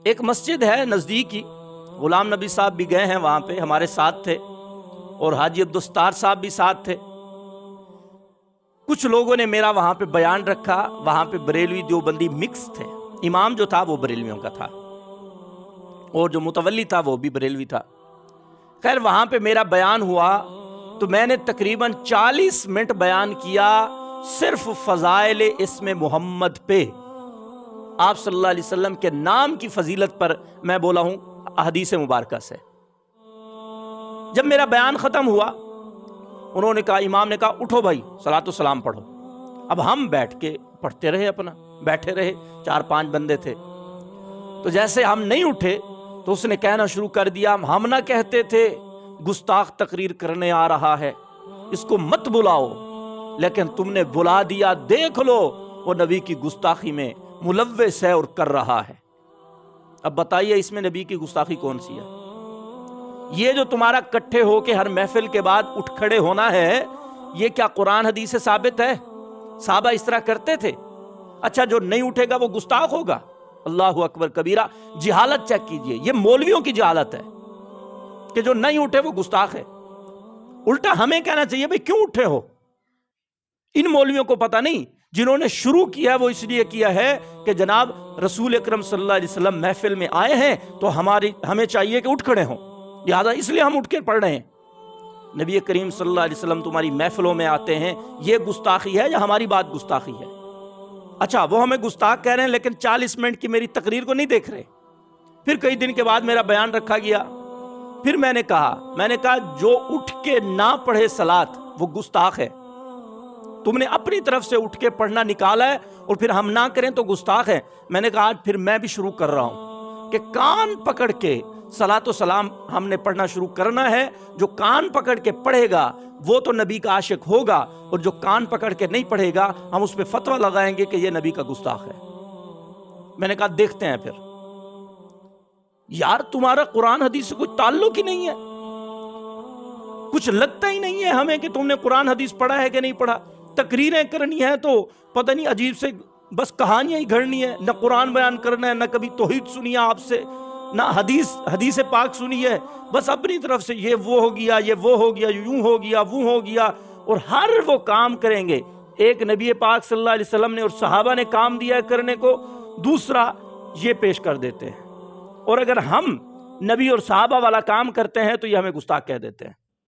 ایک مسجد ہے نزدیک ہی، غلام نبی صاحب بھی گئے ہیں وہاں پہ، ہمارے ساتھ تھے، اور حاجی عبدالستار صاحب بھی ساتھ تھے۔ کچھ لوگوں نے میرا وہاں پہ بیان رکھا، وہاں پہ بریلوی دیوبندی مکس تھے، امام جو تھا وہ بریلویوں کا تھا اور جو متولی تھا وہ بھی بریلوی تھا۔ خیر وہاں پہ میرا بیان ہوا تو میں نے تقریباً 40 منٹ بیان کیا صرف فضائل اسم محمد پہ، آپ صلی اللہ علیہ وسلم کے نام کی فضیلت پر میں بولا ہوں احادیث مبارکہ سے۔ جب میرا بیان ختم ہوا انہوں نے کہا، امام نے کہا اٹھو بھائی صلاۃ و سلام پڑھو۔ اب ہم بیٹھ کے پڑھتے رہے، اپنا بیٹھے رہے، 4-5 بندے تھے۔ تو جیسے ہم نہیں اٹھے تو اس نے کہنا شروع کر دیا، ہم نہ کہتے تھے گستاخ تقریر کرنے آ رہا ہے، اس کو مت بلاؤ، لیکن تم نے بلا دیا، دیکھ لو وہ نبی کی گستاخی میں ملوث ہے اور کر رہا ہے۔ اب بتائیے اس میں نبی کی گستاخی کون سی ہے؟ یہ جو تمہارا کٹھے ہو کے ہر محفل کے بعد اٹھ کھڑے ہونا ہے، یہ کیا قرآن حدیث سے ثابت ہے؟ صحابہ اس طرح کرتے تھے؟ اچھا جو نہیں اٹھے گا وہ گستاخ ہوگا؟ اللہ اکبر کبیرہ۔ جہالت چیک کیجئے، یہ مولویوں کی جہالت ہے کہ جو نہیں اٹھے وہ گستاخ ہے۔ الٹا ہمیں کہنا چاہیے بھئی کیوں اٹھے ہو؟ ان مولویوں کو پتہ نہیں، جنہوں نے شروع کیا وہ اس لیے کیا ہے کہ جناب رسول اکرم صلی اللہ علیہ وسلم محفل میں آئے ہیں تو ہمیں چاہیے کہ اٹھ کھڑے ہوں، لہذا اس لیے ہم اٹھ کے پڑھ رہے ہیں۔ نبی کریم صلی اللہ علیہ وسلم تمہاری محفلوں میں آتے ہیں، یہ گستاخی ہے یا ہماری بات گستاخی ہے؟ اچھا وہ ہمیں گستاخ کہہ رہے ہیں لیکن 40 منٹ کی میری تقریر کو نہیں دیکھ رہے۔ پھر کئی دن کے بعد میرا بیان رکھا گیا، پھر میں نے کہا جو اٹھ کے نہ پڑھے صلاۃ وہ گستاخ ہے۔ تم نے اپنی طرف سے اٹھ کے پڑھنا نکالا ہے اور پھر ہم نہ کریں تو گستاخ ہے۔ میں نے کہا آج پھر میں بھی شروع کر رہا ہوں کہ کان پکڑ کے صلاۃ و سلام ہم نے پڑھنا شروع کرنا ہے۔ جو کان پکڑ کے پڑھے گا وہ تو نبی کا عاشق ہوگا، اور جو کان پکڑ کے نہیں پڑھے گا ہم اس پہ فتویٰ لگائیں گے کہ یہ نبی کا گستاخ ہے۔ میں نے کہا دیکھتے ہیں پھر۔ یار تمہارا قرآن حدیث سے کوئی تعلق ہی نہیں ہے، کچھ لگتا ہی نہیں ہے ہمیں کہ تم نے قرآن حدیث پڑھا ہے کہ نہیں پڑھا۔ تقریریں کرنی ہے تو پتہ نہیں عجیب سے بس کہانیاں ہی گھڑنی ہے، نہ قرآن بیان کرنا ہے، نہ کبھی توحید سنی آپ سے، نہ حدیث پاک سنی ہے، بس اپنی طرف سے یہ وہ ہو گیا، یہ وہ ہو گیا، یوں ہو گیا، وہ ہو گیا، اور ہر وہ کام کریں گے ایک نبی پاک صلی اللہ علیہ وسلم نے اور صحابہ نے کام دیا ہے کرنے کو، دوسرا یہ پیش کر دیتے ہیں، اور اگر ہم نبی اور صحابہ والا کام کرتے ہیں تو یہ ہمیں گستاخ کہہ دیتے ہیں۔